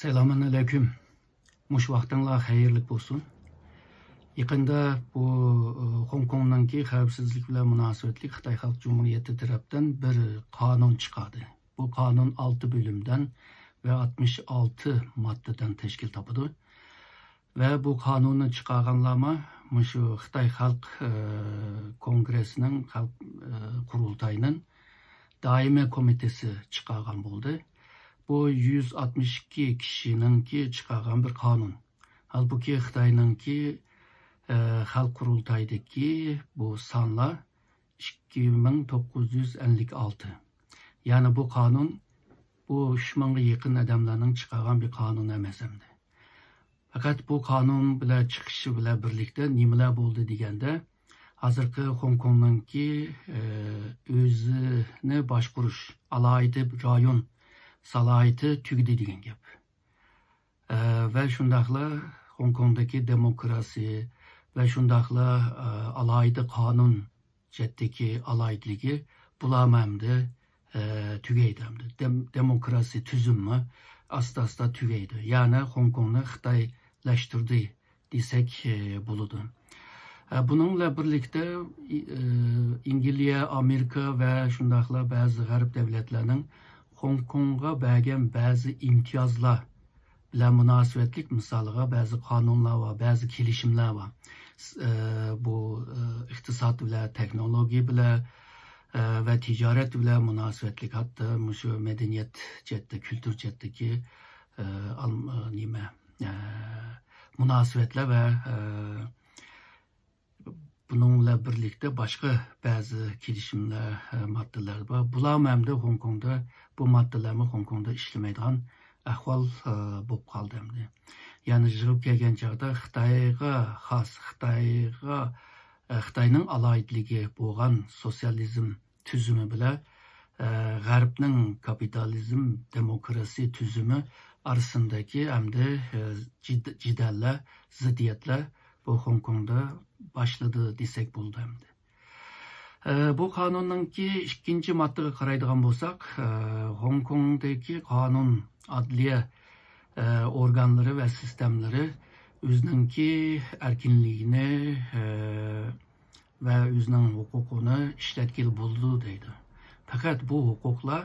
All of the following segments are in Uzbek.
Selamünaleyküm. Muş vaqtınlar hayırlı olsun. Yaqında bu Hong Kong'daki xavfsizlik bilan münasebetli Xitoy Xalq Cumhuriyeti tarafından bir kanun çıkardı. Bu kanun 6 bölümden ve 66 maddeden teşkil tapıdı. Ve bu kanunu çıkarganlarma şu Xitoy Xalq Kongresi'nin, Xalq Kurultayının daimi komitesi çıkargan oldu. Bu 162 kişinin çıkargan bir kanun. Halbuki Xitay'nınki Xalq Kurultay'daki bu sanlar 2956. Yani bu kanun bu 3000'e yakın adamların çıkargan bir kanun emas emdi. Fakat bu kanun bilan çıkışı bilan birlikte nimeler bo'ldi deganda, hozirgi Hong Kong'daki o'zini boshqarish alohida rayon salohiyati tugdi degan gap. Ve shundaqla Hong Kong'daki demokrasi ve shundaqla alohida qonun jetdagi alohitligi bulamamdi tugaydi. Demokrasi tuzumi asta tugaydi. Yani Hong Kong'ni Xitoylashtirdi desek bo'ladi. Bununla birlikte İngiltere, Amerika ve shundaqla bazı g'arb davlatlarning Hong Kong'a bergen bazı imtiyazlar bilen münasebetlik misaliga bazı kanunlar var, bazı kelişimler var. Bu iktisat bilen, teknoloji bilen ve ticaret bilen münasebetlik, hatta şu medeniyet cette, kültür cetteki münasebetler ve bununla birlikte başka bazı kelişimler, maddeler var. Bulamamda Hong Kong'da bu maddelerimi Hong Kong'da işlemeydiğen ahval bo'lib qoldi. Yani jig'ib kelgan chog'da Xitoyga xos, Xitoyning alohidligi bo'lgan sotsializm tuzumi bilan g'arbning kapitalizm, demokrasi tuzumi arasındaki hamda jidallar, ziddiyatlar bu Hong Kong'da başladı desek bo'ldi. Bu kanununki ikinci maddega qaraydigan bo'lsak, Hong Kong'daki kanun, adliye organları ve sistemleri o'zininki erkinliğini ve o'zining hukukunu işletkili buldu deydi. Fakat bu hukuklar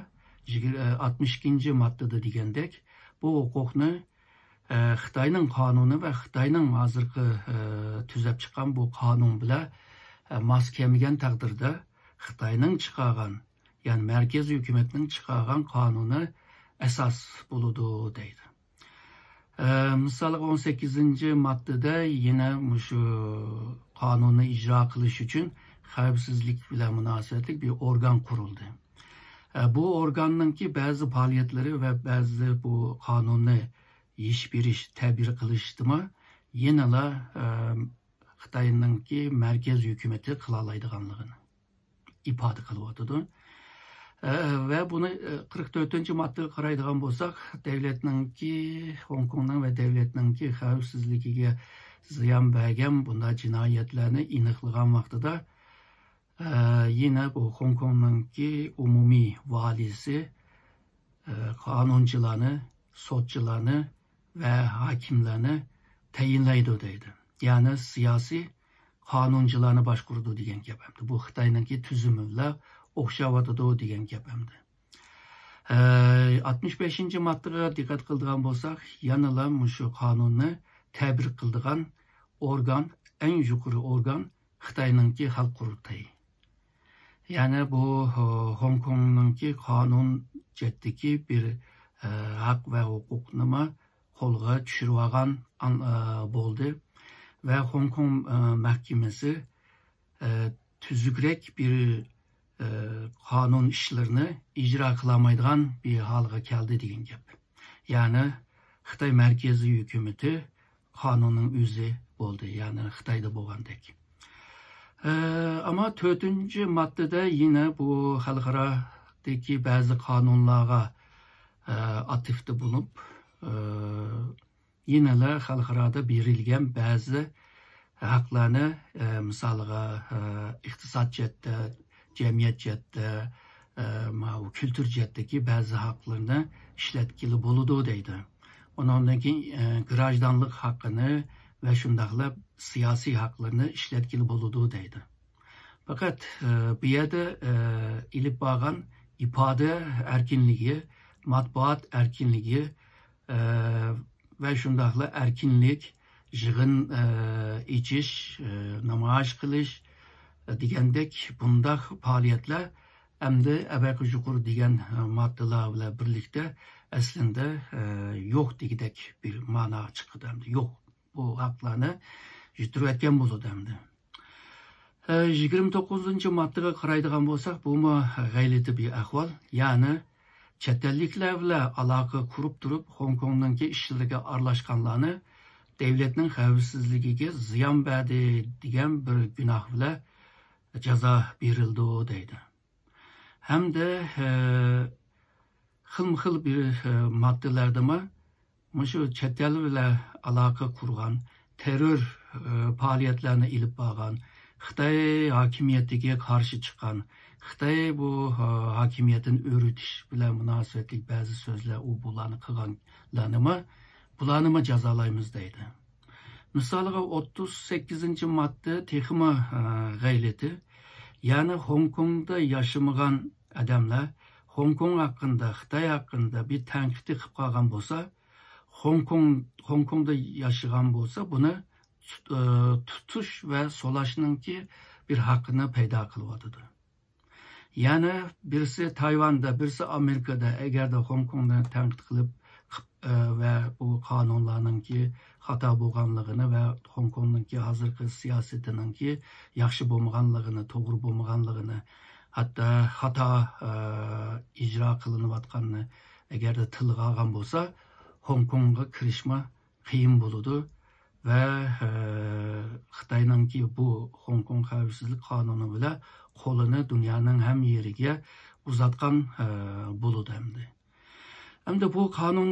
62. maddede degandek bu hukukni Xitoyning kanunu ve Xitoyning hozirgi tuzab chiqqan bu kanun bilan mos kelmagan taqdirda Xitoyning chiqargan, yani merkez hükümetinin çıkargan kanunu esas buludu deydi. Misal 18. maddede yine şu kanunu icra kılış için xavfsizlik bilen münasebetlik bir organ kuruldu. Bu organın ki bazı faaliyetleri ve bazı bu kanunu iş bir iş tebir kılıştımı yenila Xitoyninki merkez hükümeti kılalaydıganlığını ifade kılıvatıdı. Ve bunu 44. maddeye qaraydigan bo'lsak, devletninki Hong Kong'ning ve devletninki xavfsizligiga ziyon bergan bunda jinoyatlarni aniqlagan vaqtida yine bu Hong Kong'ninki umumiy valisi qonunchilarni, sotchilarni ve hakimlarni tayinlaydi deydi. Yani siyasi qonunchilarni boshqaradi degan gap. Bu Xitoyninki tuzumi bilan o'xshayotidi degan gap hamda. 65. maddega diqqat qildigan bo'lsak, yanala shu qonunni ta'bir qildigan organ, eng yuqori organ Xitoyninki Xalq Qurultayi. Yani bu Hong Kong'ninki qonun jetdagi bir haq va huquqni qo'lga tushirib olgan bo'ldi ve Hong Kong mahkemesi tüzükrek bir kanun işlerini icra kılamaydigan bir halga geldi degan gap. Yani Xitoy merkezi hükümeti kanunun özü oldu. Yani Xitoyda bo'lgandek. Ama 4. maddede yine bu xalqaradagi bazı kanunlarga atıfta bulunup yineler xalqarada berilgan bazı haklarını misaliga iqtisod chetda, cemiyet chetda, kültür cetteki bazı haklarını işletkili buludu deydi. ondan keyin grajdanlık hakkını ve şundaqla siyasi haklarını işletkili buludu deydi. Fakat bu yerde ilip bağan ifade erkinliği, matbuat erkinliği ve şundaqla erkinlik, jığın içiş, namayiş qilish degandek bundaq faaliyetler endi əbəqi yuqur degan maddeler bilan birlikte aslında yok degidek bir mana çıktı demdi. Yok, bu haklarını yuturayotgan bo'ladi demdi. 29. maddega qaraydigan bo'lsak, bu g'ayrati bir ahvol, ya'ni chet elliklar bilan aloqa qurib turib Hong Kongdagi ishlarga aralashganlarni davlatning xavfsizligiga ziyon berdi degan bir gunoh bilan jazo berildi deydi. Hamda xilma-xil bir moddalardami shu chet el bilan aloqa qurgan, terror faaliyetlerini ilib borgan, Xitoy hakimiyetiga qarshi chiqqan, Xitoy bu hakimiyetin o'ritish bilan munosabatli ba'zi so'zlar u bularni qilganlarni jazolaymiz deydi. Misoliga 38. madde texmi g'ayrati, ya'ni Hong Kongda yashamagan odamlar Hong Kong hakkında, Xitoy hakkında bir tanqid qilib qolgan bo'lsa, Hong Kongda yaşayan bo'lsa, buni tutuş ve solaşnınki bir hakkını peyda kılıvadıdır. Yani birisi Tayvan'da, birisi Amerika'da eğer de Hong Kong'da tanqid qilib ve bu kanunlarınki hata bo'lganligini ve Hong Kong'daki hazırki siyasetinki yaxshi bo'lmaganligini, to'g'ri bo'lmaganligini, hatta hata icra qilinayotganini eğer de tilga olgan bo'lsa, Hong Kong'a kirishma qiyin bo'ladi. Ve Xitoyningki bu Hong Kong xavfsizlik qonuni bilan qo'lini dunyoning ham yeriga uzatgan bo'ladi hamdi. Hamda bu qonun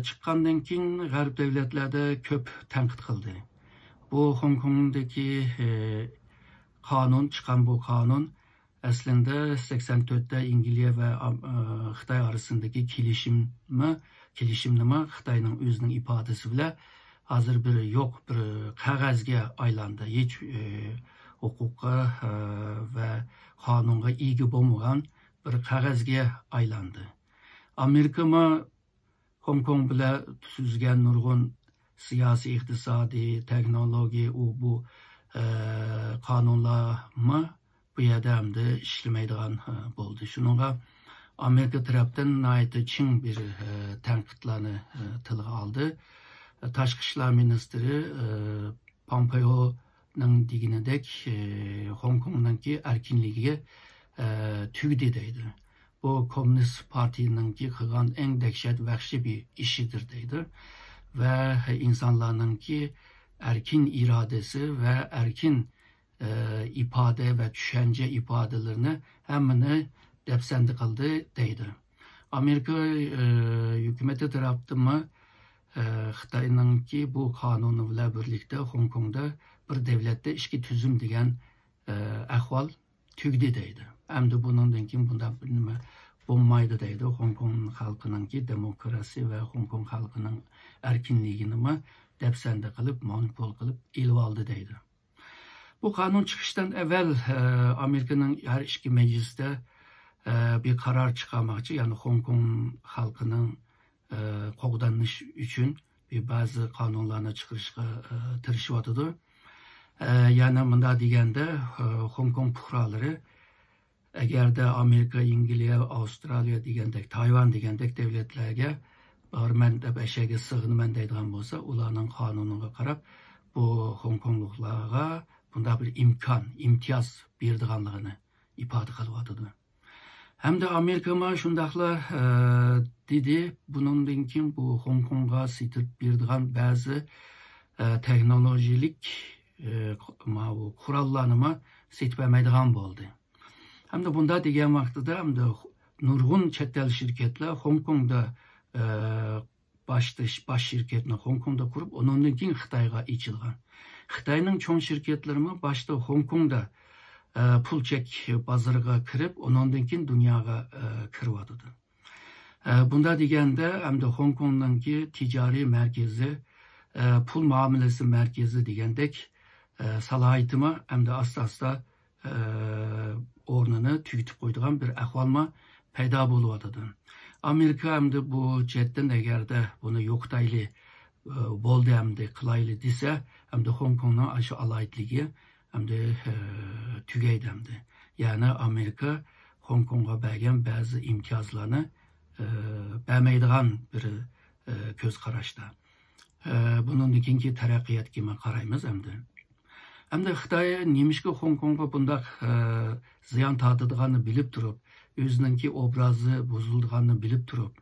chiqqandan keyin g'arb davlatlarda ko'p tanqid qildi. Bu Hong Kongdagi qonun chiqqan bu qonun aslında 84'te İngiliz ve Xitoy arasındaki kelishimni Xitoyning o'zining ifodasi bilan hazır bir yok bir qog'ozga aylandı. Hiç huquqqa ve qonunga ega bo'lmagan bir qog'ozga aylandı. Amerika Hong Kong bilan tuzgan nurg'un siyosiy, iqtisodiy, texnologiya bu qonunlar bu yerda hamda ishlamaydigan bo'ldi. Shuningga Amerika tarafdan nihoyatda ching bir tanqidlarni tilga oldi. Tashqi ishlar ministri Pompeo'ning deganidek Hong Kong'dagi erkinligiga tugdi deydi. Bu Komünist Parti'ninki qilgan eng dahshat vahshiy bir ishidir deydi. Ve insanlarninki erkin iradesi ve erkin ifade ve düşünce ifadelerini hemini depsendi kıldı deydi. Amerika hükümeti tarafından Xitoyningki bu qonuni bilan birlikte Hong Kongda bir devlette ishki tuzum degan ahvol tugdi deydi. Hamda bundan keyin bunda nima bo'lmaydi deydi. Hong Kong xalqiningki demokrasi ve Hong Kong xalqining erkinligini depsanda qilib, monopol qilib elib oldi deydi. Bu qonun chiqishdan evvel Amerika'nın her iki mecliste bir karar çıkarmakçı, yani Hong Kong xalqining qo'g'danish uchun bir bazı qonunlarni chiqarishga tirishyotidir. Yani bunda deganda Hong Kong fuqarolari agarda Amerika, İngiliz, Avstraliya degandek, Tayvan degandek davlatlarga borman deb ashaga sig'inaman deydigan bo'lsa, ularning qonuniga qarab bu Hong Kongliklarga bunda bir imtiyoz berdiganligini ifoda qilyotidi. Hem de Amerika şundaqla dedi, bunundan keyin bu Hong Kong'a sitirib berdigan bazı teknolojik qurollarni setib bermaydigan bo'ldi. Hem de bunda degan vaqtida hem de nurg'un chet el shirkatlar Hong Kong'da baş şirketini Hong Kong'da kurup ondan keyin Xitoyga ichilgan. Xitoyning cho'ng shirkatlari başta Hong Kong'da pul çek bazarga kirib, ondan keyin dunyoga kiryotdi. Bunda degende hem de Hong Kong'daki ticari merkezi, pul muamelesi merkezi degendek salohiyatimi hem de asla o'rnini tugatib qo'ydigan bir ahvolma paydo bo'lyotidi. Amerika hem de bu chetdan agarda buni yo'qotayli bo'ldi hamda qilayli desa, hem de Hong Kongning shu alohidligi hem de tugaydi hamda. Ya'ni Amerika Hong Kongga bergan ba'zi imtiyozlarni bermaydigan bir ko'z qarashda. Bundan keyingi taraqqiyotga qaraymiz hamda. Hamda Xitoy nemishga Hong Kongga bundaq ziyon tortadiganini bilib turib, o'zininki obrazi buzildiganini bilib turib,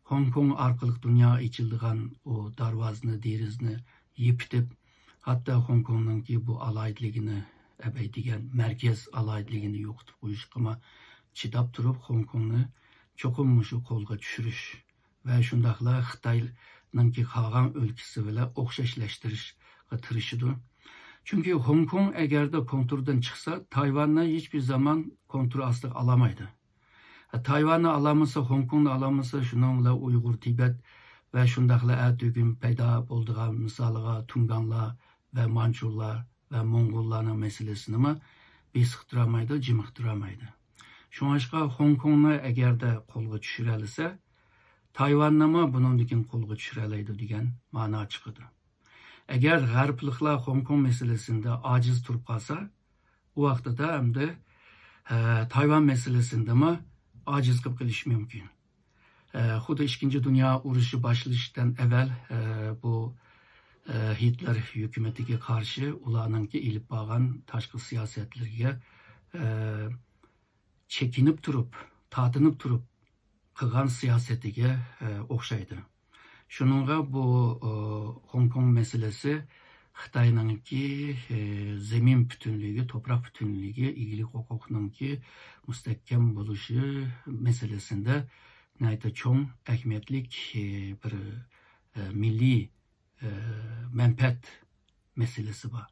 Hong Kong orqali dunyo ichildigan o darvozani, derizni yepitib, hatto Hong Kongninki bu alohidligini abaydigan markaz alohidligini yo'qotib qo'yishga chidab turib, Hong Kongni cho'qim shu qo'lga tushirish va shundaqla Xitoyninki qolgan o'lkasi bilan o'xshashlashtirishga tirishidi. Çünkü Hong Kong agarda kontroldan chiqsa, Tayvanni hiçbir zaman kontrol ostiga olamaydi. Tayvanni alamasa, Hong Kongni alamasa, shuningla Uyg'ur, Tibet va shundaqla atugin paydo bo'lgan misoliga Tunganlar va Manchurlar va Mong'ollarning masalasini besiqtiramaydi, jimiqtiramaydi. Shunga Hong Kongni agarda qo'lga tushira olsa, Tayvanni bundan qo'lga tushira oladi degan ma'no chiqadi. Eğer g'arbliklar Hong Kong meselesinde aciz turib qolsa, u vaqtida hamda Tayvan meselesinde aciz qilib qilish mumkin. Xuddi Ikkinchi dunyo urushi boshlanishdan evvel bu Hitler hukumatiga qarshi ularninki ilib borgan tashqi siyosatlarga chekinib turib, tortinib turib qilgan siyosatiga o'xshaydi. Şununla bu Hong Kong meselesi Xitoyninki zemin bütünlüğü, toprak bütünlüğü, ilgili hukukninki mustahkam bo'lishi meselesinde nayta cho'ng ahamiyatlik bir milliy menfaat meselesi var.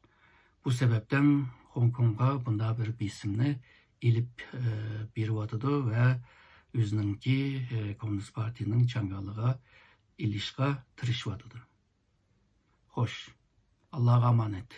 Bu sebepten Hong Kong'a bunda bir bisimni ilib beryotidi ve o'zininki Komünist Partiyaning changalig'iga ilishga tirishyotidir. Xo'sh, Allohga emanet.